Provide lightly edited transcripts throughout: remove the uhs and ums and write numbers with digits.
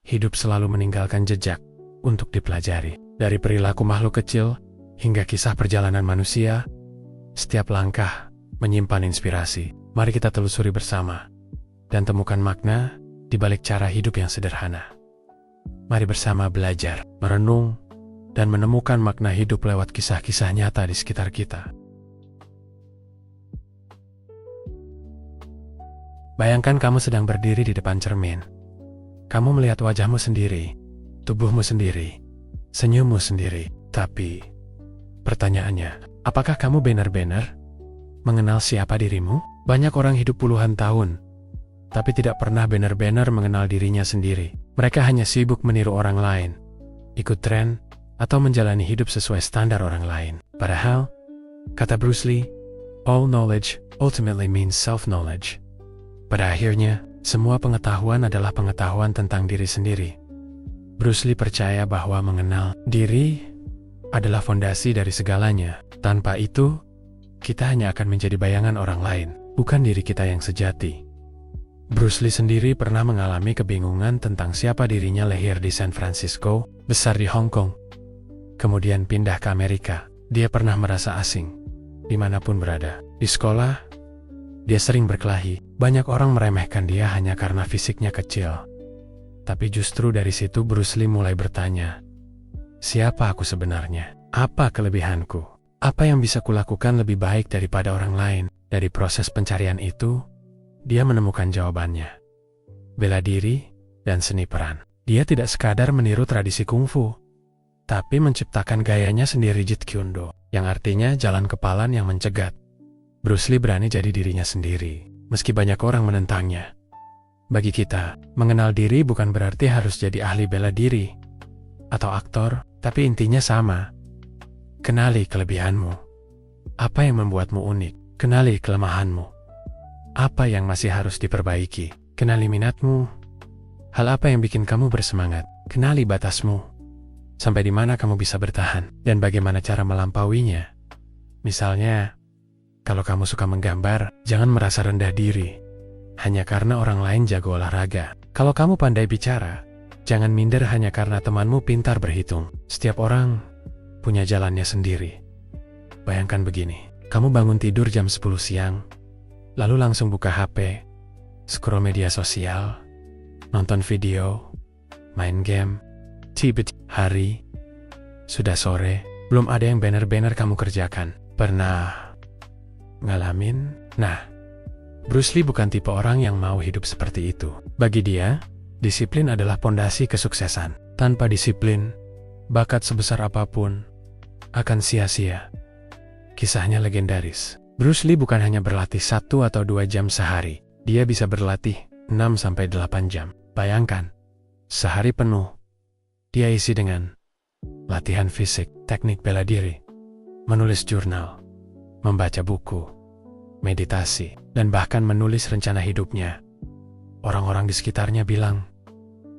hidup selalu meninggalkan jejak untuk dipelajari. Dari perilaku makhluk kecil hingga kisah perjalanan manusia, setiap langkah menyimpan inspirasi. Mari kita telusuri bersama dan temukan makna di balik cara hidup yang sederhana. Mari bersama belajar, merenung, dan menemukan makna hidup lewat kisah-kisah nyata di sekitar kita. Bayangkan kamu sedang berdiri di depan cermin. Kamu melihat wajahmu sendiri, tubuhmu sendiri, senyummu sendiri. Tapi, pertanyaannya, apakah kamu benar-benar mengenal siapa dirimu? Banyak orang hidup puluhan tahun, tapi tidak pernah benar-benar mengenal dirinya sendiri. Mereka hanya sibuk meniru orang lain, ikut tren, atau menjalani hidup sesuai standar orang lain. Padahal, kata Bruce Lee, all knowledge ultimately means self-knowledge. Pada akhirnya, semua pengetahuan adalah pengetahuan tentang diri sendiri. Bruce Lee percaya bahwa mengenal diri adalah fondasi dari segalanya. Tanpa itu, kita hanya akan menjadi bayangan orang lain, bukan diri kita yang sejati. Bruce Lee sendiri pernah mengalami kebingungan tentang siapa dirinya. Lahir di San Francisco, besar di Hong Kong, kemudian pindah ke Amerika. Dia pernah merasa asing dimanapun berada. Di sekolah, dia sering berkelahi. Banyak orang meremehkan dia hanya karena fisiknya kecil. Tapi justru dari situ Bruce Lee mulai bertanya, siapa aku sebenarnya? Apa kelebihanku? Apa yang bisa kulakukan lebih baik daripada orang lain? Dari proses pencarian itu, dia menemukan jawabannya. Bela diri dan seni peran. Dia tidak sekadar meniru tradisi kungfu, tapi menciptakan gayanya sendiri, Jeet Kune Do, yang artinya jalan kepalan yang mencegat. Bruce Lee berani jadi dirinya sendiri, meski banyak orang menentangnya. Bagi kita, mengenal diri bukan berarti harus jadi ahli bela diri atau aktor, tapi intinya sama. Kenali kelebihanmu. Apa yang membuatmu unik? Kenali kelemahanmu. Apa yang masih harus diperbaiki? Kenali minatmu. Hal apa yang bikin kamu bersemangat? Kenali batasmu. Sampai di mana kamu bisa bertahan, dan bagaimana cara melampauinya. Misalnya, kalau kamu suka menggambar, jangan merasa rendah diri hanya karena orang lain jago olahraga. Kalau kamu pandai bicara, jangan minder hanya karena temanmu pintar berhitung. Setiap orang punya jalannya sendiri. Bayangkan begini, kamu bangun tidur jam 10 siang, lalu langsung buka HP, scroll media sosial, nonton video, main game, tiba-tiba hari, sudah sore, belum ada yang benar-benar kamu kerjakan. Pernah ngalamin? Nah, Bruce Lee bukan tipe orang yang mau hidup seperti itu. Bagi dia, disiplin adalah pondasi kesuksesan. Tanpa disiplin, bakat sebesar apapun akan sia-sia. Kisahnya legendaris. Bruce Lee bukan hanya berlatih 1 atau 2 jam sehari. Dia bisa berlatih 6-8 jam. Bayangkan, sehari penuh dia isi dengan latihan fisik, teknik bela diri, menulis jurnal, membaca buku, meditasi, dan bahkan menulis rencana hidupnya. Orang-orang di sekitarnya bilang,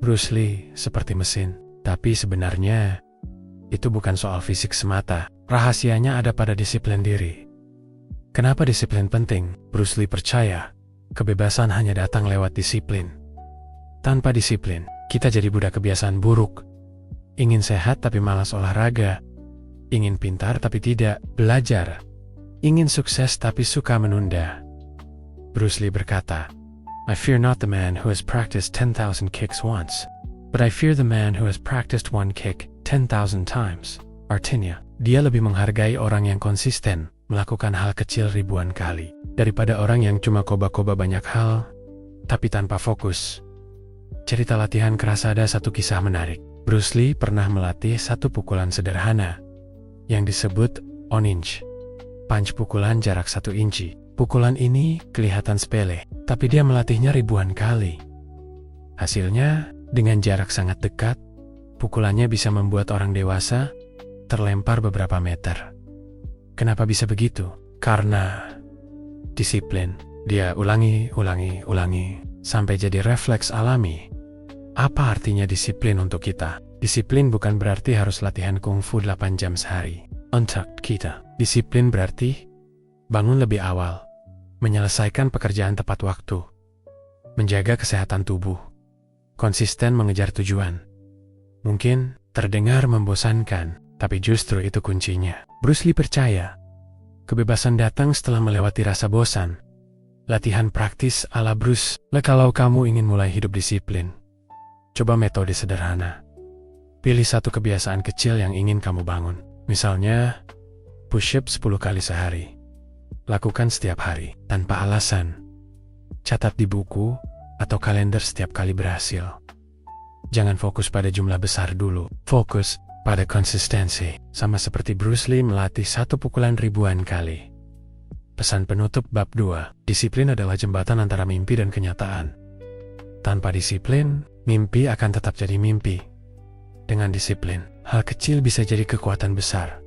Bruce Lee seperti mesin. Tapi sebenarnya, itu bukan soal fisik semata. Rahasianya ada pada disiplin diri. Kenapa disiplin penting? Bruce Lee percaya, kebebasan hanya datang lewat disiplin. Tanpa disiplin, kita jadi budak kebiasaan buruk. Ingin sehat tapi malas olahraga. Ingin pintar tapi tidak belajar. Ingin sukses tapi suka menunda. Bruce Lee berkata, I fear not the man who has practiced 10,000 kicks once, but I fear the man who has practiced one kick 10,000 times. Artinya, dia lebih menghargai orang yang konsisten melakukan hal kecil ribuan kali daripada orang yang cuma koba-koba banyak hal tapi tanpa fokus. Cerita latihan kerasa ada satu kisah menarik. Bruce Lee pernah melatih satu pukulan sederhana yang disebut on-inch. Punch pukulan jarak 1 inci. Pukulan ini kelihatan sepele, tapi dia melatihnya ribuan kali. Hasilnya, dengan jarak sangat dekat, pukulannya bisa membuat orang dewasa terlempar beberapa meter. Kenapa bisa begitu? Karena disiplin. Dia ulangi, sampai jadi refleks alami. Apa artinya disiplin untuk kita? Disiplin bukan berarti harus latihan kungfu 8 jam sehari. Untuk kita, disiplin berarti bangun lebih awal, menyelesaikan pekerjaan tepat waktu, menjaga kesehatan tubuh, konsisten mengejar tujuan. Mungkin terdengar membosankan, tapi justru itu kuncinya. Bruce Lee percaya, kebebasan datang setelah melewati rasa bosan. Latihan praktis ala Bruce Lee. Kalau kamu ingin mulai hidup disiplin, coba metode sederhana. Pilih satu kebiasaan kecil yang ingin kamu bangun. Misalnya, push-up 10 kali sehari. Lakukan setiap hari, tanpa alasan. Catat di buku atau kalender setiap kali berhasil. Jangan fokus pada jumlah besar dulu. Fokus pada konsistensi. Sama seperti Bruce Lee melatih satu pukulan ribuan kali. Pesan penutup bab 2. Disiplin adalah jembatan antara mimpi dan kenyataan. Tanpa disiplin, mimpi akan tetap jadi mimpi. Dengan disiplin, hal kecil bisa jadi kekuatan besar.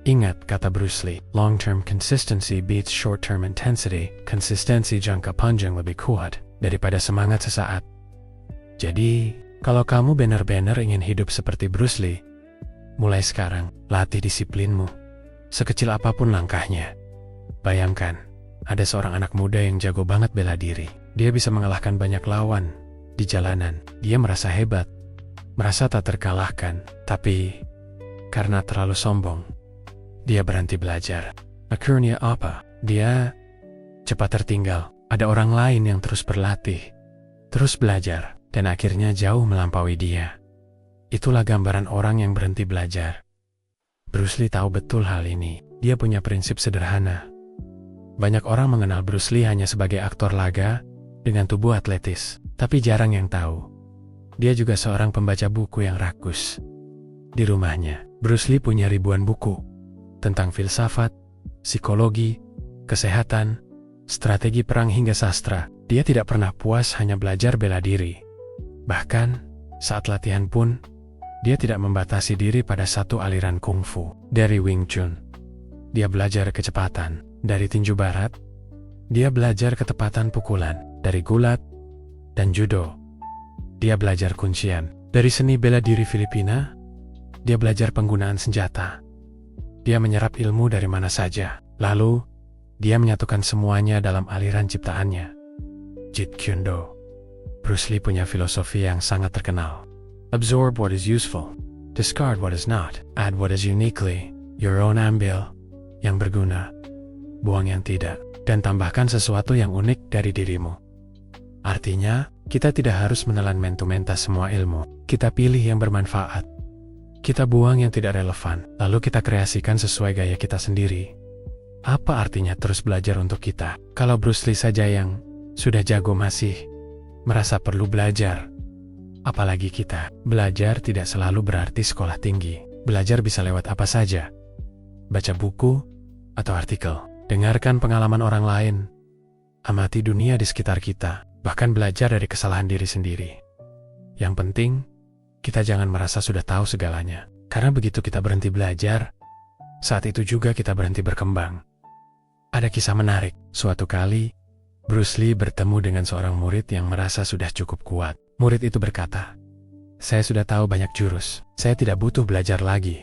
Ingat kata Bruce Lee, long-term consistency beats short-term intensity. Konsistensi jangka panjang lebih kuat daripada semangat sesaat. Jadi, kalau kamu benar-benar ingin hidup seperti Bruce Lee, mulai sekarang, latih disiplinmu. Sekecil apapun langkahnya. Bayangkan, ada seorang anak muda yang jago banget bela diri. Dia bisa mengalahkan banyak lawan di jalanan. Dia merasa hebat, merasa tak terkalahkan. Tapi, karena terlalu sombong, dia berhenti belajar. Akhirnya apa? Dia cepat tertinggal. Ada orang lain yang terus berlatih, terus belajar, dan akhirnya jauh melampaui dia. Itulah gambaran orang yang berhenti belajar. Bruce Lee tahu betul hal ini. Dia punya prinsip sederhana. Banyak orang mengenal Bruce Lee hanya sebagai aktor laga dengan tubuh atletis, tapi jarang yang tahu. Dia juga seorang pembaca buku yang rakus. Di rumahnya, Bruce Lee punya ribuan buku tentang filsafat, psikologi, kesehatan, strategi perang hingga sastra. Dia tidak pernah puas hanya belajar bela diri. Bahkan, saat latihan pun, dia tidak membatasi diri pada satu aliran kungfu. Dari Wing Chun, dia belajar kecepatan. Dari tinju barat, dia belajar ketepatan pukulan. Dari gulat dan judo, dia belajar kuncian. Dari seni bela diri Filipina, dia belajar penggunaan senjata. Dia menyerap ilmu dari mana saja. Lalu, dia menyatukan semuanya dalam aliran ciptaannya, Jeet Kune Do. Bruce Lee punya filosofi yang sangat terkenal. Absorb what is useful, discard what is not, add what is uniquely your own. Ambil yang berguna, buang yang tidak, dan tambahkan sesuatu yang unik dari dirimu. Artinya, kita tidak harus menelan menta semua ilmu. Kita pilih yang bermanfaat. Kita buang yang tidak relevan, lalu kita kreasikan sesuai gaya kita sendiri. Apa artinya terus belajar untuk kita, kalau Bruce Lee saja yang sudah jago masih merasa perlu belajar? Apalagi kita. Belajar tidak selalu berarti sekolah tinggi. Belajar bisa lewat apa saja. Baca buku atau artikel. Dengarkan pengalaman orang lain. Amati dunia di sekitar kita. Bahkan belajar dari kesalahan diri sendiri. Yang penting, kita jangan merasa sudah tahu segalanya. Karena begitu kita berhenti belajar, saat itu juga kita berhenti berkembang. Ada kisah menarik. Suatu kali, Bruce Lee bertemu dengan seorang murid yang merasa sudah cukup kuat. Murid itu berkata, "Saya sudah tahu banyak jurus. Saya tidak butuh belajar lagi."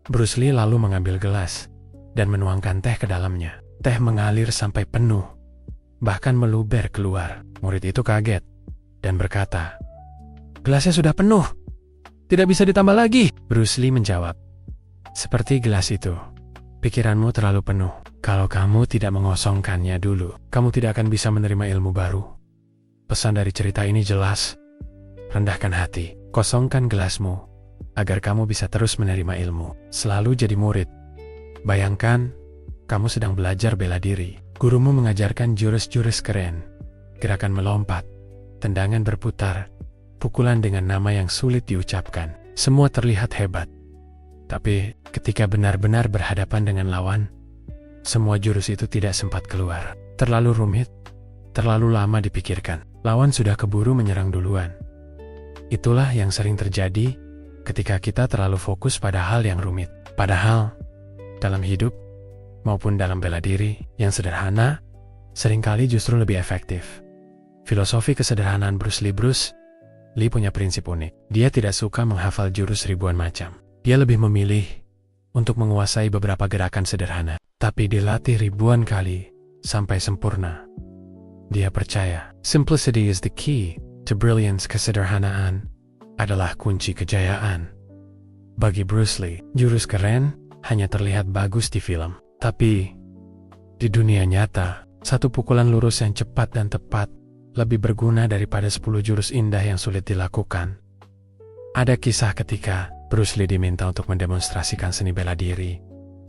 Bruce Lee lalu mengambil gelas dan menuangkan teh ke dalamnya. Teh mengalir sampai penuh, bahkan meluber keluar. Murid itu kaget dan berkata, "Gelasnya sudah penuh. Tidak bisa ditambah lagi." Bruce Lee menjawab, "Seperti gelas itu, pikiranmu terlalu penuh. Kalau kamu tidak mengosongkannya dulu, kamu tidak akan bisa menerima ilmu baru." Pesan dari cerita ini jelas. Rendahkan hati, kosongkan gelasmu, agar kamu bisa terus menerima ilmu. Selalu jadi murid. Bayangkan, kamu sedang belajar bela diri. Gurumu mengajarkan jurus-jurus keren, gerakan melompat, tendangan berputar, pukulan dengan nama yang sulit diucapkan. Semua terlihat hebat. Tapi ketika benar-benar berhadapan dengan lawan, semua jurus itu tidak sempat keluar. Terlalu rumit, terlalu lama dipikirkan. Lawan sudah keburu menyerang duluan. Itulah yang sering terjadi ketika kita terlalu fokus pada hal yang rumit. Padahal, dalam hidup maupun dalam bela diri, yang sederhana seringkali justru lebih efektif. Filosofi kesederhanaan Bruce Lee punya prinsip unik. Dia tidak suka menghafal jurus ribuan macam. Dia lebih memilih untuk menguasai beberapa gerakan sederhana, tapi dilatih ribuan kali sampai sempurna. Dia percaya, simplicity is the key to brilliance, kesederhanaan adalah kunci kejayaan. Bagi Bruce Lee, jurus keren hanya terlihat bagus di film. Tapi, di dunia nyata, satu pukulan lurus yang cepat dan tepat lebih berguna daripada 10 jurus indah yang sulit dilakukan. Ada kisah ketika Bruce Lee diminta untuk mendemonstrasikan seni bela diri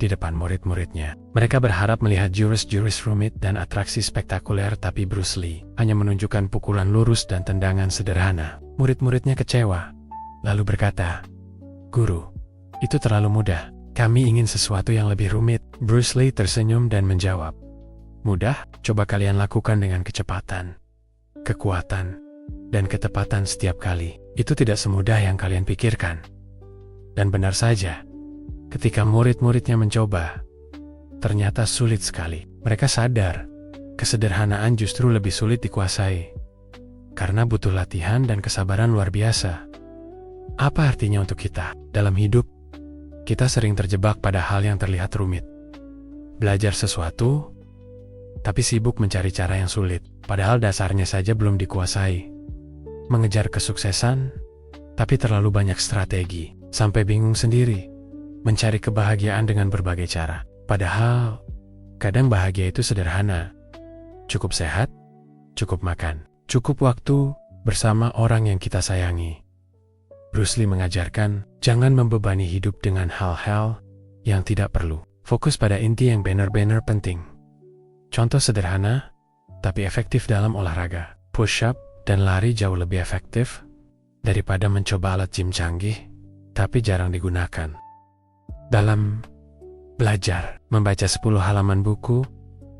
di depan murid-muridnya. Mereka berharap melihat jurus-jurus rumit dan atraksi spektakuler, tapi Bruce Lee hanya menunjukkan pukulan lurus dan tendangan sederhana. Murid-muridnya kecewa, lalu berkata, "Guru, itu terlalu mudah. Kami ingin sesuatu yang lebih rumit." Bruce Lee tersenyum dan menjawab, "Mudah? Coba kalian lakukan dengan kecepatan, kekuatan, dan ketepatan setiap kali. Itu tidak semudah yang kalian pikirkan." Dan benar saja, ketika murid-muridnya mencoba, ternyata sulit sekali. Mereka sadar, kesederhanaan justru lebih sulit dikuasai, karena butuh latihan dan kesabaran luar biasa. Apa artinya untuk kita? Dalam hidup, kita sering terjebak pada hal yang terlihat rumit. Belajar sesuatu, tapi sibuk mencari cara yang sulit, padahal dasarnya saja belum dikuasai. Mengejar kesuksesan, tapi terlalu banyak strategi, sampai bingung sendiri. Mencari kebahagiaan dengan berbagai cara. Padahal, kadang bahagia itu sederhana. Cukup sehat, cukup makan, cukup waktu bersama orang yang kita sayangi. Bruce Lee mengajarkan, jangan membebani hidup dengan hal-hal yang tidak perlu. Fokus pada inti yang benar-benar penting. Contoh sederhana, tapi efektif dalam olahraga. Push-up dan lari jauh lebih efektif daripada mencoba alat gym canggih, tapi jarang digunakan. Dalam belajar, membaca 10 halaman buku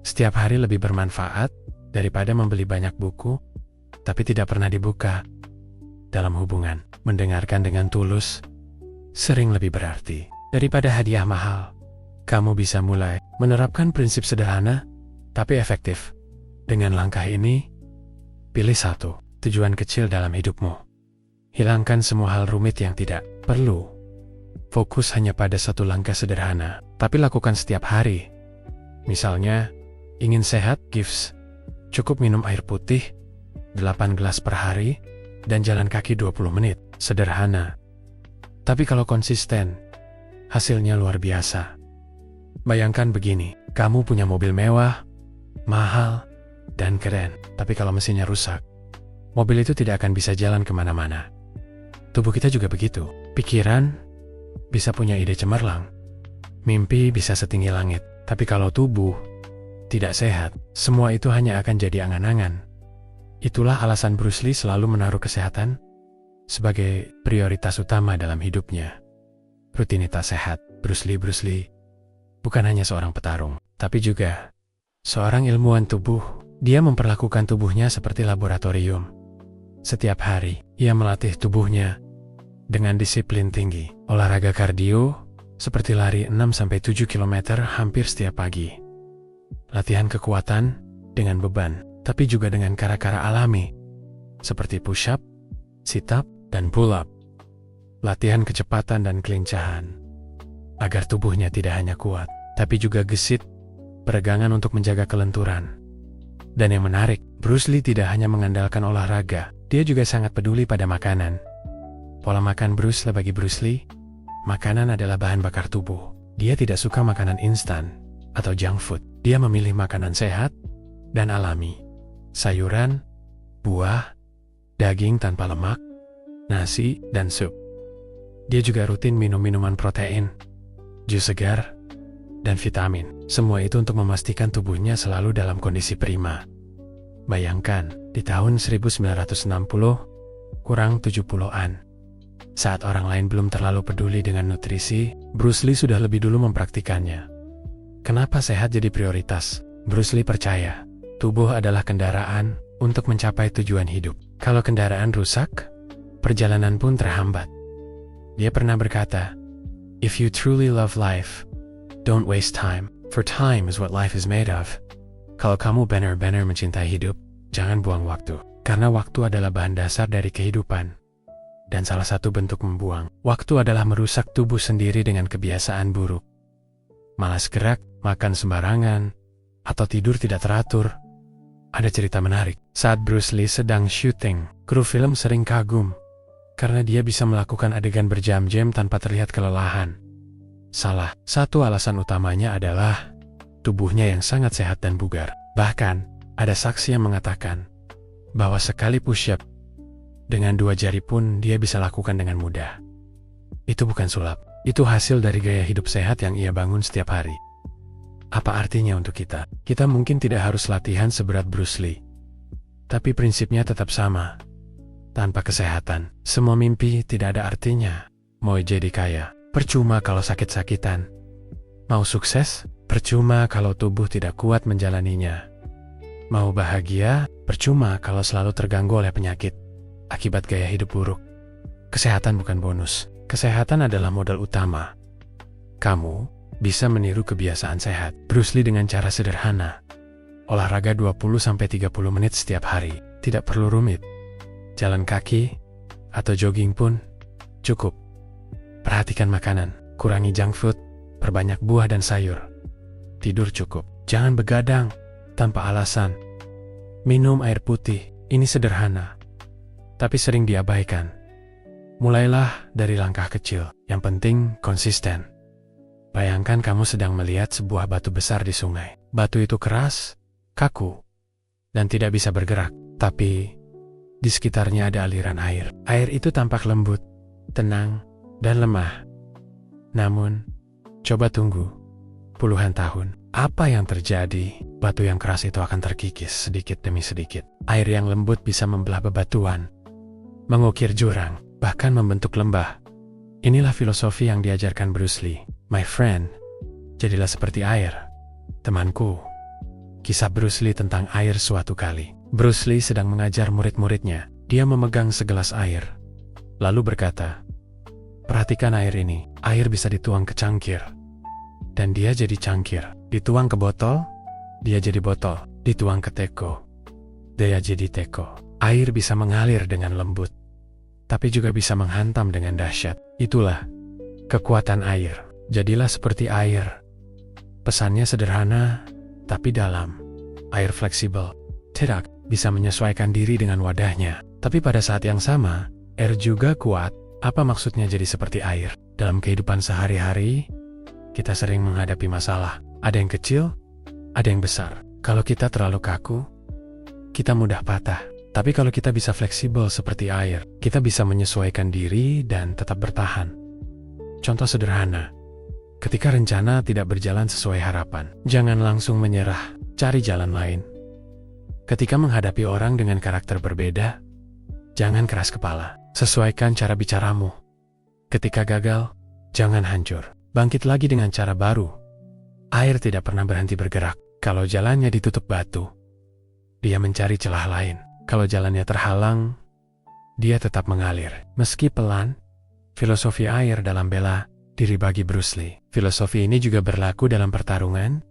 setiap hari lebih bermanfaat daripada membeli banyak buku, tapi tidak pernah dibuka. Dalam hubungan, mendengarkan dengan tulus sering lebih berarti daripada hadiah mahal. Kamu bisa mulai menerapkan prinsip sederhana, tapi efektif. Dengan langkah ini, pilih satu tujuan kecil dalam hidupmu. Hilangkan semua hal rumit yang tidak perlu. Fokus hanya pada satu langkah sederhana, tapi lakukan setiap hari. Misalnya, ingin sehat, gives. Cukup minum air putih 8 gelas per hari dan jalan kaki 20 menit. Sederhana. Tapi kalau konsisten, hasilnya luar biasa. Bayangkan begini, kamu punya mobil mewah, mahal, dan keren. Tapi kalau mesinnya rusak, mobil itu tidak akan bisa jalan kemana-mana. Tubuh kita juga begitu. Pikiran bisa punya ide cemerlang. Mimpi bisa setinggi langit. Tapi kalau tubuh tidak sehat, semua itu hanya akan jadi angan-angan. Itulah alasan Bruce Lee selalu menaruh kesehatan sebagai prioritas utama dalam hidupnya. Rutinitas sehat. Bruce Lee bukan hanya seorang petarung, tapi juga seorang ilmuwan tubuh. Dia memperlakukan tubuhnya seperti laboratorium. Setiap hari, ia melatih tubuhnya dengan disiplin tinggi. Olahraga kardio, seperti lari 6-7 km hampir setiap pagi. Latihan kekuatan dengan beban, tapi juga dengan cara-cara alami, seperti push-up, sit-up, dan pull-up. Latihan kecepatan dan kelincahan, agar tubuhnya tidak hanya kuat, tapi juga gesit, peregangan untuk menjaga kelenturan. Dan yang menarik, Bruce Lee tidak hanya mengandalkan olahraga, dia juga sangat peduli pada makanan. Pola makan Bruce Lee bagi Bruce Lee, makanan adalah bahan bakar tubuh. Dia tidak suka makanan instan atau junk food. Dia memilih makanan sehat dan alami. Sayuran, buah, daging tanpa lemak, nasi, dan sup. Dia juga rutin minum minuman protein, jus segar, dan vitamin. Semua itu untuk memastikan tubuhnya selalu dalam kondisi prima. Bayangkan, di tahun 1960, kurang 70-an. Saat orang lain belum terlalu peduli dengan nutrisi, Bruce Lee sudah lebih dulu mempraktikannya. Kenapa sehat jadi prioritas? Bruce Lee percaya, tubuh adalah kendaraan untuk mencapai tujuan hidup. Kalau kendaraan rusak, perjalanan pun terhambat. Dia pernah berkata, "If you truly love life, don't waste time, for time is what life is made of." Kalau kamu benar-benar mencintai hidup, jangan buang waktu. Karena waktu adalah bahan dasar dari kehidupan. Dan salah satu bentuk membuang waktu adalah merusak tubuh sendiri dengan kebiasaan buruk. Malas gerak, makan sembarangan, atau tidur tidak teratur. Ada cerita menarik. Saat Bruce Lee sedang syuting Kru film sering kagum karena dia bisa melakukan adegan berjam-jam tanpa terlihat kelelahan. Salah satu alasan utamanya adalah tubuhnya yang sangat sehat dan bugar. Bahkan, ada saksi yang mengatakan bahwa sekali push-up dengan 2 jari pun dia bisa lakukan dengan mudah. Itu bukan sulap, itu hasil dari gaya hidup sehat yang ia bangun setiap hari. Apa artinya untuk kita? Kita mungkin tidak harus latihan seberat Bruce Lee, tapi prinsipnya tetap sama. Tanpa kesehatan, semua mimpi tidak ada artinya. Mau jadi kaya, percuma kalau sakit-sakitan. Mau sukses, percuma kalau tubuh tidak kuat menjalaninya. Mau bahagia, percuma kalau selalu terganggu oleh penyakit akibat gaya hidup buruk. Kesehatan bukan bonus, kesehatan adalah modal utama. Kamu bisa meniru kebiasaan sehat Bruce Lee dengan cara sederhana. Olahraga 20-30 menit setiap hari, tidak perlu rumit. Jalan kaki atau jogging pun cukup. Perhatikan makanan, kurangi junk food, perbanyak buah dan sayur. Tidur cukup, jangan begadang tanpa alasan. Minum air putih, ini sederhana, tapi sering diabaikan. Mulailah dari langkah kecil, yang penting konsisten. Bayangkan kamu sedang melihat sebuah batu besar di sungai. Batu itu keras, kaku, dan tidak bisa bergerak, tapi di sekitarnya ada aliran air. Air itu tampak lembut, tenang, dan lemah. Namun, coba tunggu puluhan tahun. Apa yang terjadi? Batu yang keras itu akan terkikis sedikit demi sedikit. Air yang lembut bisa membelah bebatuan, mengukir jurang, bahkan membentuk lembah. Inilah filosofi yang diajarkan Bruce Lee. My friend, jadilah seperti air. Temanku. Kisah Bruce Lee tentang air suatu kali. Bruce Lee sedang mengajar murid-muridnya. Dia memegang segelas air, lalu berkata, "Perhatikan air ini. Air bisa dituang ke cangkir." Dan dia jadi cangkir. Dituang ke botol, dia jadi botol. Dituang ke teko, dia jadi teko. Air bisa mengalir dengan lembut, tapi juga bisa menghantam dengan dahsyat. Itulah kekuatan air. Jadilah seperti air. Pesannya sederhana, tapi dalam. Air fleksibel, tidak bisa menyesuaikan diri dengan wadahnya. Tapi pada saat yang sama, air juga kuat. Apa maksudnya jadi seperti air? Dalam kehidupan sehari-hari, kita sering menghadapi masalah. Ada yang kecil, ada yang besar. Kalau kita terlalu kaku, kita mudah patah. Tapi kalau kita bisa fleksibel seperti air, kita bisa menyesuaikan diri dan tetap bertahan. Contoh sederhana, ketika rencana tidak berjalan sesuai harapan, jangan langsung menyerah, cari jalan lain. Ketika menghadapi orang dengan karakter berbeda, jangan keras kepala, sesuaikan cara bicaramu. Ketika gagal, jangan hancur, bangkit lagi dengan cara baru. Air tidak pernah berhenti bergerak. Kalau jalannya ditutup batu, dia mencari celah lain. Kalau jalannya terhalang, dia tetap mengalir. Meski pelan, filosofi air dalam bela diri bagi Bruce Lee. Filosofi ini juga berlaku dalam pertarungan.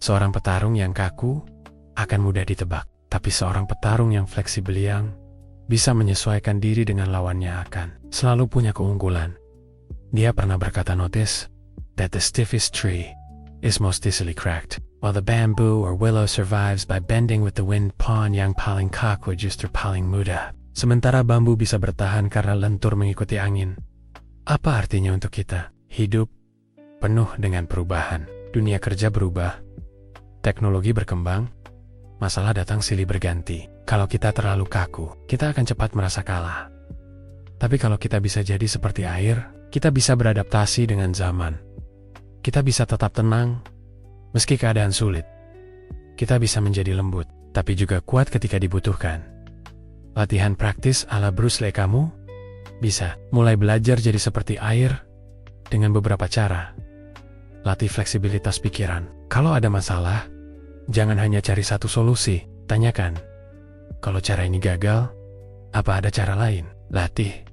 Seorang petarung yang kaku akan mudah ditebak, tapi seorang petarung yang fleksibel yang bisa menyesuaikan diri dengan lawannya akan selalu punya keunggulan. Dia pernah berkata, "Notice that the stiffest tree is most easily cracked, while the bamboo or willow survives by bending with the wind." Pohon yang paling kaku justru paling mudah. Sementara bambu bisa bertahan karena lentur mengikuti angin. Apa artinya untuk kita? Hidup penuh dengan perubahan. Dunia kerja berubah, teknologi berkembang, masalah datang silih berganti. Kalau kita terlalu kaku, kita akan cepat merasa kalah. Tapi kalau kita bisa jadi seperti air, kita bisa beradaptasi dengan zaman. Kita bisa tetap tenang, meski keadaan sulit. Kita bisa menjadi lembut, tapi juga kuat ketika dibutuhkan. Latihan praktis ala Bruce Lee kamu bisa mulai belajar jadi seperti air dengan beberapa cara. Latih fleksibilitas pikiran. Kalau ada masalah, jangan hanya cari satu solusi. Tanyakan, kalau cara ini gagal, apa ada cara lain? Latih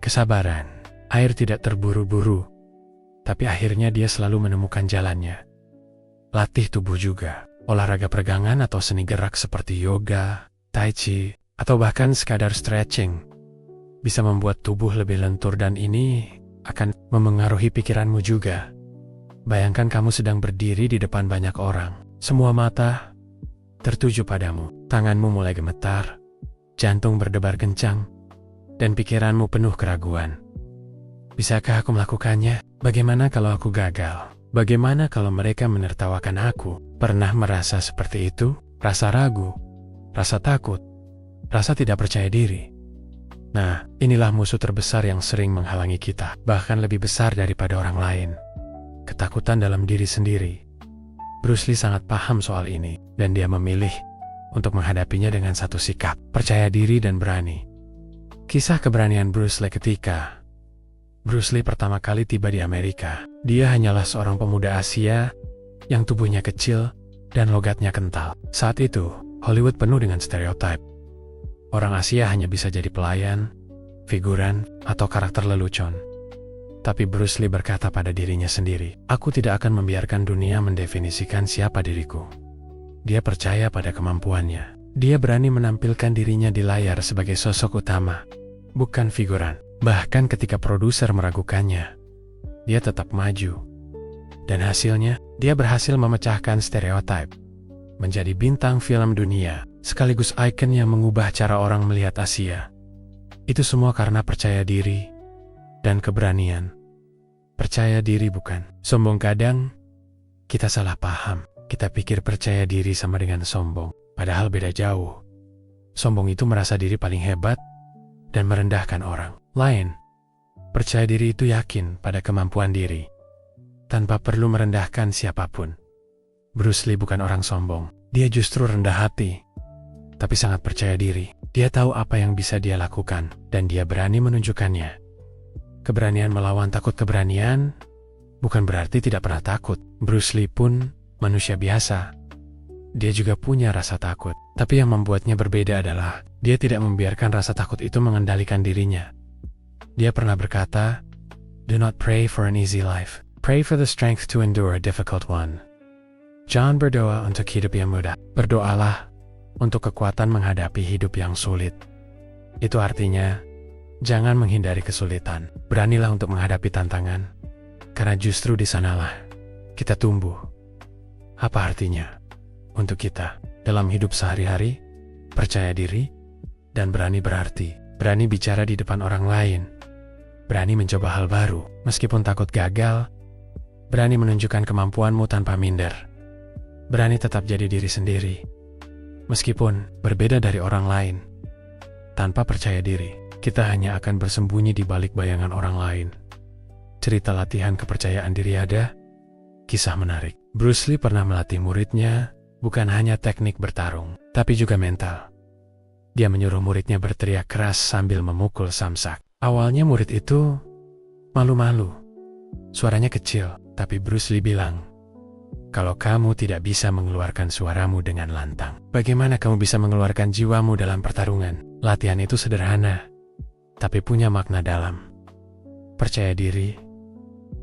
kesabaran. Air tidak terburu-buru, tapi akhirnya dia selalu menemukan jalannya. Latih tubuh juga. Olahraga peregangan atau seni gerak seperti yoga, tai chi, atau bahkan sekadar stretching bisa membuat tubuh lebih lentur, dan ini akan memengaruhi pikiranmu juga. Bayangkan kamu sedang berdiri di depan banyak orang. Semua mata tertuju padamu. Tanganmu mulai gemetar, jantung berdebar kencang, dan pikiranmu penuh keraguan. Bisakah aku melakukannya? Bagaimana kalau aku gagal? Bagaimana kalau mereka menertawakan aku? Pernah merasa seperti itu? Rasa ragu, rasa takut, rasa tidak percaya diri. Nah, inilah musuh terbesar yang sering menghalangi kita, bahkan lebih besar daripada orang lain. Ketakutan dalam diri sendiri. Bruce Lee sangat paham soal ini, dan dia memilih untuk menghadapinya dengan satu sikap, percaya diri dan berani. Kisah keberanian Bruce Lee ketika Bruce Lee pertama kali tiba di Amerika. Dia hanyalah seorang pemuda Asia yang tubuhnya kecil dan logatnya kental. Saat itu, Hollywood penuh dengan stereotip. Orang Asia hanya bisa jadi pelayan, figuran, atau karakter lelucon. Tapi Bruce Lee berkata pada dirinya sendiri, "Aku tidak akan membiarkan dunia mendefinisikan siapa diriku." Dia percaya pada kemampuannya. Dia berani menampilkan dirinya di layar sebagai sosok utama, bukan figuran. Bahkan ketika produser meragukannya, dia tetap maju. Dan hasilnya, dia berhasil memecahkan stereotip. Menjadi bintang film dunia, sekaligus ikon yang mengubah cara orang melihat Asia. Itu semua karena percaya diri dan keberanian. Percaya diri bukan sombong. Kadang, kita salah paham. Kita pikir percaya diri sama dengan sombong. Padahal beda jauh. Sombong itu merasa diri paling hebat dan merendahkan orang lain. Percaya diri itu yakin pada kemampuan diri, tanpa perlu merendahkan siapapun. Bruce Lee bukan orang sombong. Dia justru rendah hati, tapi sangat percaya diri. Dia tahu apa yang bisa dia lakukan, dan dia berani menunjukkannya. Keberanian melawan takut. Keberanian bukan berarti tidak pernah takut. Bruce Lee pun manusia biasa. Dia juga punya rasa takut. Tapi yang membuatnya berbeda adalah, dia tidak membiarkan rasa takut itu mengendalikan dirinya. Dia pernah berkata, "Do not pray for an easy life. Pray for the strength to endure a difficult one." Jangan berdoa untuk hidup yang mudah. Berdoalah untuk kekuatan menghadapi hidup yang sulit. Itu artinya, jangan menghindari kesulitan. Beranilah untuk menghadapi tantangan, karena justru di sanalah kita tumbuh. Apa artinya? Untuk kita, dalam hidup sehari-hari, percaya diri dan berani berarti. Berani bicara di depan orang lain. Berani mencoba hal baru, meskipun takut gagal. Berani menunjukkan kemampuanmu tanpa minder. Berani tetap jadi diri sendiri, meskipun berbeda dari orang lain. Tanpa percaya diri, kita hanya akan bersembunyi di balik bayangan orang lain. Cerita latihan kepercayaan diri ada, kisah menarik. Bruce Lee pernah melatih muridnya, bukan hanya teknik bertarung, tapi juga mental. Dia menyuruh muridnya berteriak keras sambil memukul samsak. Awalnya murid itu malu-malu. Suaranya kecil, tapi Bruce Lee bilang, "Kalau kamu tidak bisa mengeluarkan suaramu dengan lantang, bagaimana kamu bisa mengeluarkan jiwamu dalam pertarungan?" Latihan itu sederhana, tapi punya makna dalam. Percaya diri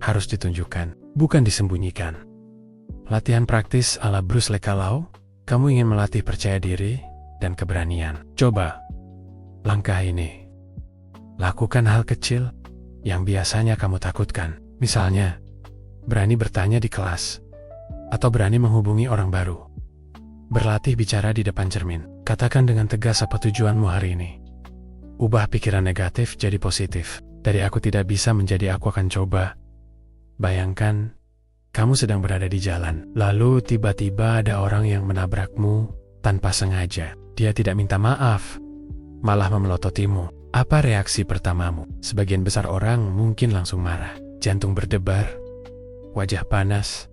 harus ditunjukkan, bukan disembunyikan. Latihan praktis ala Bruce Lee. Kalau kamu ingin melatih percaya diri dan keberanian, coba langkah ini. Lakukan hal kecil yang biasanya kamu takutkan. Misalnya, berani bertanya di kelas, atau berani menghubungi orang baru. Berlatih bicara di depan cermin. Katakan dengan tegas apa tujuanmu hari ini. Ubah pikiran negatif jadi positif. Dari aku tidak bisa menjadi aku akan coba. Bayangkan, kamu sedang berada di jalan, lalu tiba-tiba ada orang yang menabrakmu tanpa sengaja. Dia tidak minta maaf, malah memelototimu. Apa reaksi pertamamu? Sebagian besar orang mungkin langsung marah, jantung berdebar, wajah panas,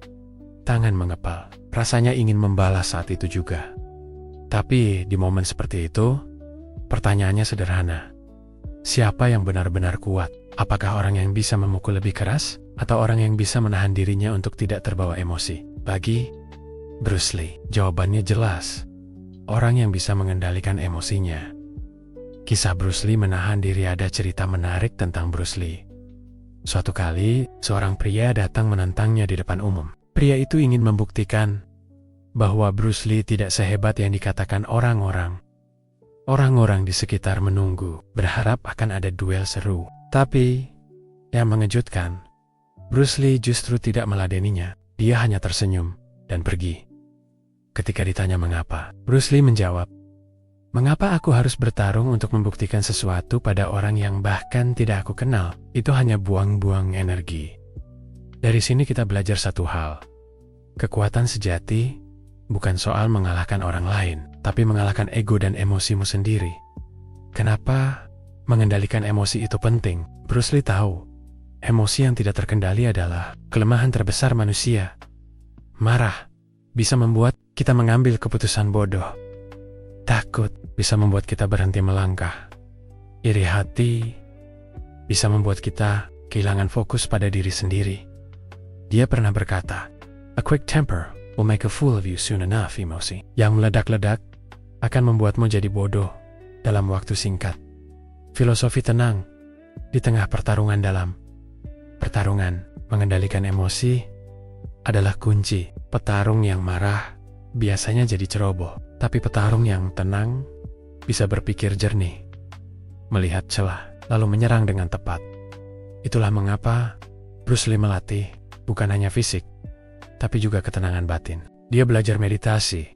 tangan mengepal. Rasanya ingin membalas saat itu juga. Tapi di momen seperti itu, pertanyaannya sederhana. Siapa yang benar-benar kuat? Apakah orang yang bisa memukul lebih keras? Atau orang yang bisa menahan dirinya untuk tidak terbawa emosi? Bagi Bruce Lee, jawabannya jelas. Orang yang bisa mengendalikan emosinya. Kisah Bruce Lee menahan diri. Ada cerita menarik tentang Bruce Lee. Suatu kali, seorang pria datang menentangnya di depan umum. Pria itu ingin membuktikan bahwa Bruce Lee tidak sehebat yang dikatakan orang-orang. Orang-orang di sekitar menunggu, berharap akan ada duel seru. Tapi, yang mengejutkan, Bruce Lee justru tidak meladeninya. Dia hanya tersenyum dan pergi. Ketika ditanya mengapa, Bruce Lee menjawab, Mengapa aku harus bertarung untuk membuktikan sesuatu pada orang yang bahkan tidak aku kenal? Itu hanya buang-buang energi. Dari sini kita belajar satu hal. Kekuatan sejati bukan soal mengalahkan orang lain, tapi mengalahkan ego dan emosimu sendiri. Kenapa mengendalikan emosi itu penting? Bruce Lee tahu, emosi yang tidak terkendali adalah kelemahan terbesar manusia. Marah bisa membuat kita mengambil keputusan bodoh. Takut bisa membuat kita berhenti melangkah. Iri hati bisa membuat kita kehilangan fokus pada diri sendiri. Dia pernah berkata, "A quick temper will make a fool of you soon enough." Emosi yang meledak-ledak akan membuatmu jadi bodoh dalam waktu singkat. Filosofi tenang di tengah pertarungan dalam. Pertarungan mengendalikan emosi adalah kunci. Petarung yang marah biasanya jadi ceroboh, tapi petarung yang tenang bisa berpikir jernih, melihat celah, lalu menyerang dengan tepat. Itulah mengapa Bruce Lee melatih bukan hanya fisik, tapi juga ketenangan batin. Dia belajar meditasi,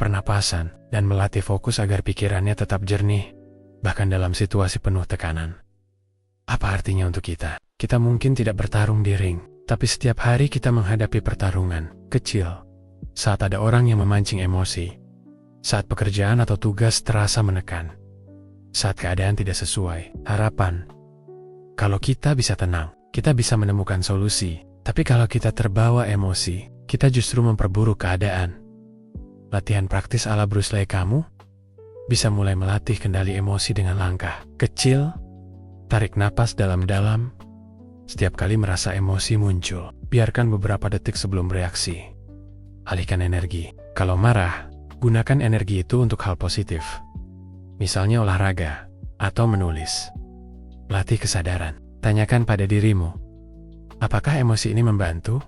pernapasan, dan melatih fokus agar pikirannya tetap jernih, bahkan dalam situasi penuh tekanan. Apa artinya untuk kita? Kita mungkin tidak bertarung di ring, tapi setiap hari kita menghadapi pertarungan kecil. Saat ada orang yang memancing emosi, saat pekerjaan atau tugas terasa menekan, saat keadaan tidak sesuai harapan. Kalau kita bisa tenang, kita bisa menemukan solusi. Tapi kalau kita terbawa emosi, kita justru memperburuk keadaan. Latihan praktis ala Bruce Lee kamu bisa mulai melatih kendali emosi dengan langkah kecil. Tarik napas dalam-dalam. Setiap kali merasa emosi muncul, biarkan beberapa detik sebelum bereaksi. Alihkan energi. Kalau marah, gunakan energi itu untuk hal positif. Misalnya olahraga atau menulis. Latih kesadaran. Tanyakan pada dirimu, apakah emosi ini membantu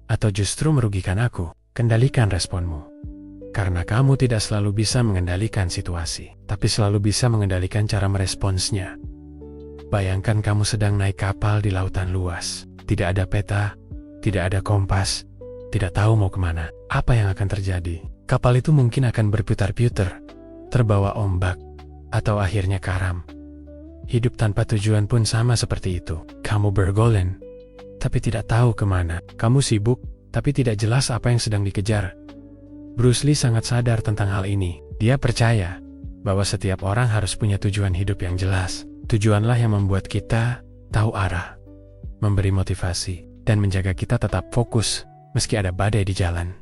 atau justru merugikan aku? Kendalikan responmu. Karena kamu tidak selalu bisa mengendalikan situasi, tapi selalu bisa mengendalikan cara meresponsnya. Bayangkan kamu sedang naik kapal di lautan luas. Tidak ada peta, tidak ada kompas, tidak tahu mau kemana. Apa yang akan terjadi? Kapal itu mungkin akan berputar-putar, terbawa ombak, atau akhirnya karam. Hidup tanpa tujuan pun sama seperti itu. Kamu bergolen, tapi tidak tahu kemana. Kamu sibuk, tapi tidak jelas apa yang sedang dikejar. Bruce Lee sangat sadar tentang hal ini. Dia percaya bahwa setiap orang harus punya tujuan hidup yang jelas. Tujuanlah yang membuat kita tahu arah, memberi motivasi, dan menjaga kita tetap fokus meski ada badai di jalan.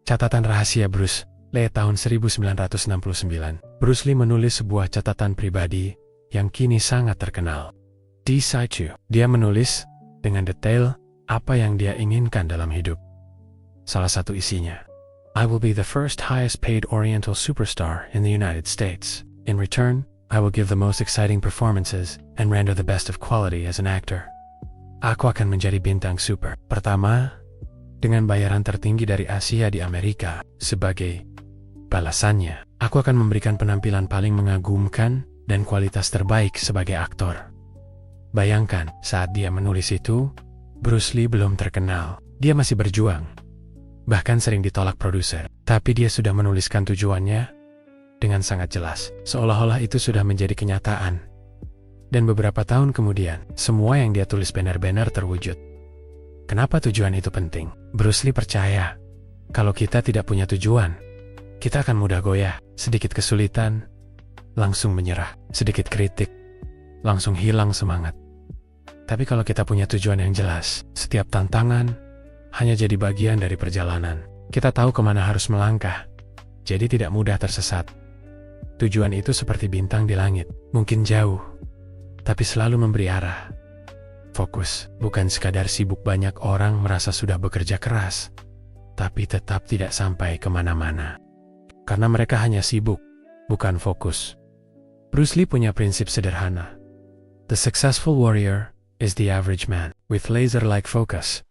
Catatan rahasia Bruce Lee tahun 1969. Bruce Lee menulis sebuah catatan pribadi yang kini sangat terkenal. Di Saichu, dia menulis dengan detail apa yang dia inginkan dalam hidup. Salah satu isinya, "I will be the first highest paid Oriental superstar in the United States. In return, I will give the most exciting performances and render the best of quality as an actor." Aku akan menjadi bintang super pertama dengan bayaran tertinggi dari Asia di Amerika. Sebagai balasannya, aku akan memberikan penampilan paling mengagumkan dan kualitas terbaik sebagai aktor. Bayangkan, saat dia menulis itu, Bruce Lee belum terkenal. Dia masih berjuang. Bahkan sering ditolak produser. Tapi dia sudah menuliskan tujuannya dengan sangat jelas, seolah-olah itu sudah menjadi kenyataan. Dan beberapa tahun kemudian, semua yang dia tulis benar-benar terwujud. Kenapa tujuan itu penting? Bruce Lee percaya, kalau kita tidak punya tujuan, kita akan mudah goyah. Sedikit kesulitan, langsung menyerah. Sedikit kritik, langsung hilang semangat. Tapi kalau kita punya tujuan yang jelas, setiap tantangan hanya jadi bagian dari perjalanan. Kita tahu kemana harus melangkah, jadi tidak mudah tersesat. Tujuan itu seperti bintang di langit, mungkin jauh, tapi selalu memberi arah. Fokus, bukan sekadar sibuk. Banyak orang merasa sudah bekerja keras, tapi tetap tidak sampai kemana-mana. Karena mereka hanya sibuk, bukan fokus. Bruce Lee punya prinsip sederhana. The successful warrior is the average man, with laser-like focus.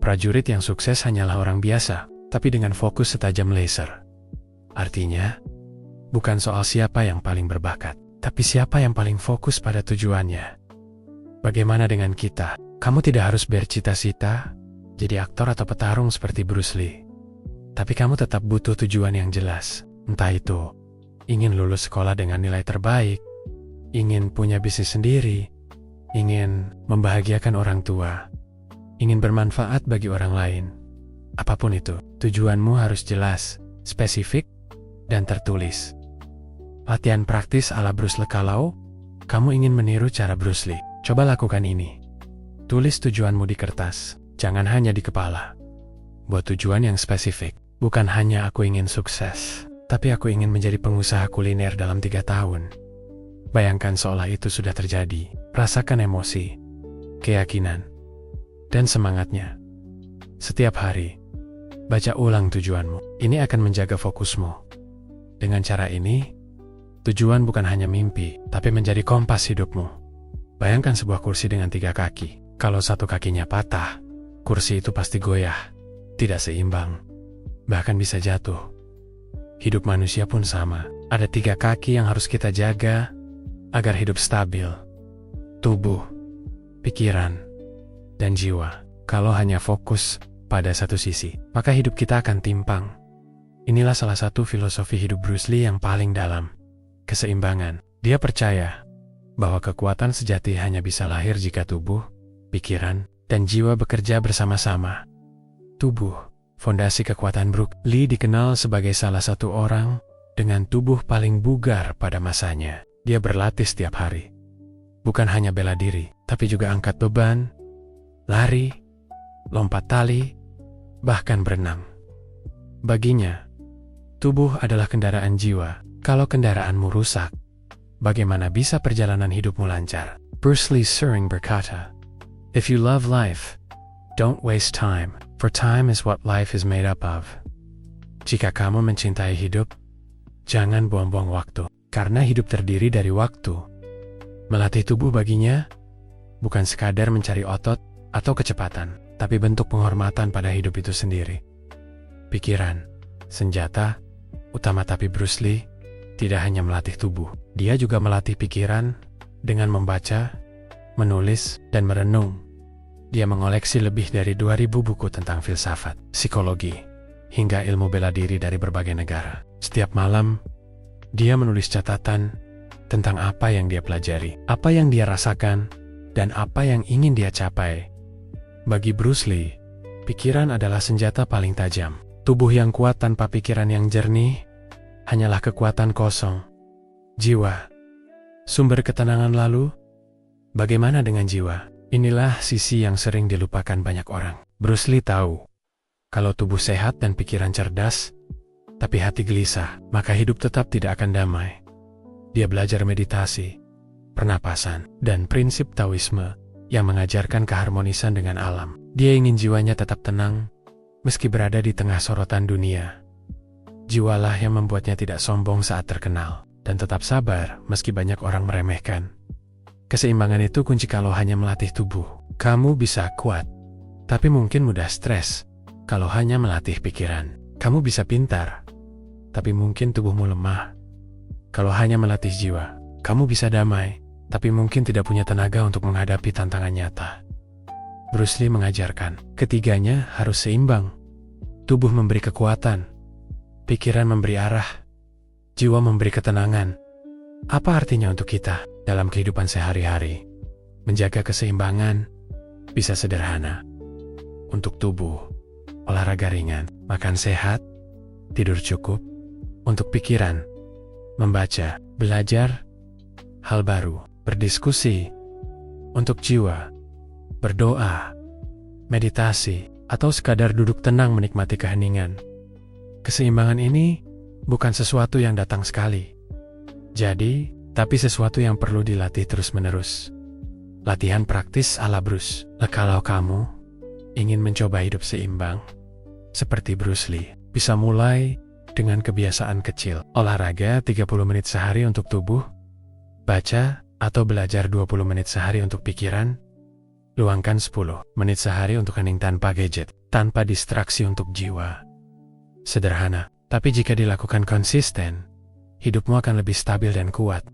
Prajurit yang sukses hanyalah orang biasa, tapi dengan fokus setajam laser. Artinya, bukan soal siapa yang paling berbakat, tapi siapa yang paling fokus pada tujuannya. Bagaimana dengan kita? Kamu tidak harus bercita-cita jadi aktor atau petarung seperti Bruce Lee. Tapi kamu tetap butuh tujuan yang jelas. Entah itu ingin lulus sekolah dengan nilai terbaik, ingin punya bisnis sendiri, ingin membahagiakan orang tua, ingin bermanfaat bagi orang lain. Apapun itu, tujuanmu harus jelas, spesifik, dan tertulis. Latihan praktis ala Bruce Lee. Kalau kamu ingin meniru cara Bruce Lee, coba lakukan ini. Tulis tujuanmu di kertas, jangan hanya di kepala. Buat tujuan yang spesifik. Bukan hanya aku ingin sukses, tapi aku ingin menjadi pengusaha kuliner dalam 3 tahun. Bayangkan seolah itu sudah terjadi. Rasakan emosi, keyakinan, dan semangatnya. Setiap hari, baca ulang tujuanmu. Ini akan menjaga fokusmu. Dengan cara ini, tujuan bukan hanya mimpi, tapi menjadi kompas hidupmu. Bayangkan sebuah kursi dengan 3 kaki. Kalau satu kakinya patah, kursi itu pasti goyah, tidak seimbang, bahkan bisa jatuh. Hidup manusia pun sama. Ada 3 kaki yang harus kita jaga agar hidup stabil. Tubuh, pikiran, dan jiwa. Kalau hanya fokus pada satu sisi, maka hidup kita akan timpang. Inilah salah satu filosofi hidup Bruce Lee yang paling dalam. Keseimbangan. Dia percaya bahwa kekuatan sejati hanya bisa lahir jika tubuh, pikiran, dan jiwa bekerja bersama-sama. Tubuh, fondasi kekuatan. Bruce Lee dikenal sebagai salah satu orang dengan tubuh paling bugar pada masanya. Dia berlatih setiap hari. Bukan hanya bela diri, tapi juga angkat beban, lari, lompat tali, bahkan berenang. Baginya, tubuh adalah kendaraan jiwa. Kalau kendaraanmu rusak, bagaimana bisa perjalanan hidupmu lancar? Bruce Lee sering berkata, "If you love life, don't waste time, for time is what life is made up of." Jika kamu mencintai hidup, jangan buang-buang waktu, karena hidup terdiri dari waktu. Melatih tubuh baginya bukan sekadar mencari otot atau kecepatan, tapi bentuk penghormatan pada hidup itu sendiri. Pikiran, senjata utama. Tapi Bruce Lee tidak hanya melatih tubuh, dia juga melatih pikiran dengan membaca, menulis, dan merenung. Dia mengoleksi lebih dari 2000 buku tentang filsafat, psikologi, hingga ilmu bela diri dari berbagai negara. Setiap malam, dia menulis catatan tentang apa yang dia pelajari, apa yang dia rasakan, dan apa yang ingin dia capai. Bagi Bruce Lee, pikiran adalah senjata paling tajam. Tubuh yang kuat tanpa pikiran yang jernih hanyalah kekuatan kosong. Jiwa, sumber ketenangan. Lalu, bagaimana dengan jiwa? Inilah sisi yang sering dilupakan banyak orang. Bruce Lee tahu, kalau tubuh sehat dan pikiran cerdas, tapi hati gelisah, maka hidup tetap tidak akan damai. Dia belajar meditasi, pernapasan, dan prinsip Taoisme yang mengajarkan keharmonisan dengan alam. Dia ingin jiwanya tetap tenang, meski berada di tengah sorotan dunia. Jiwalah yang membuatnya tidak sombong saat terkenal, dan tetap sabar meski banyak orang meremehkan. Keseimbangan itu kunci. Kalau hanya melatih tubuh, kamu bisa kuat, tapi mungkin mudah stres. Kalau hanya melatih pikiran, kamu bisa pintar, tapi mungkin tubuhmu lemah. Kalau hanya melatih jiwa, kamu bisa damai, tapi mungkin tidak punya tenaga untuk menghadapi tantangan nyata. Bruce Lee mengajarkan, ketiganya harus seimbang. Tubuh memberi kekuatan, pikiran memberi arah, jiwa memberi ketenangan. Apa artinya untuk kita dalam kehidupan sehari-hari? Menjaga keseimbangan bisa sederhana. Untuk tubuh, olahraga ringan, makan sehat, tidur cukup. Untuk pikiran, membaca, belajar hal baru, berdiskusi. Untuk jiwa, berdoa, meditasi, atau sekadar duduk tenang menikmati keheningan. Keseimbangan ini bukan sesuatu yang datang sekali. Tapi sesuatu yang perlu dilatih terus-menerus. Latihan praktis ala Bruce Lee. Kalau kamu ingin mencoba hidup seimbang, seperti Bruce Lee, bisa mulai dengan kebiasaan kecil. Olahraga 30 menit sehari untuk tubuh, baca atau belajar 20 menit sehari untuk pikiran, luangkan 10 menit sehari untuk hening tanpa gadget, tanpa distraksi untuk jiwa. Sederhana, tapi jika dilakukan konsisten, hidupmu akan lebih stabil dan kuat.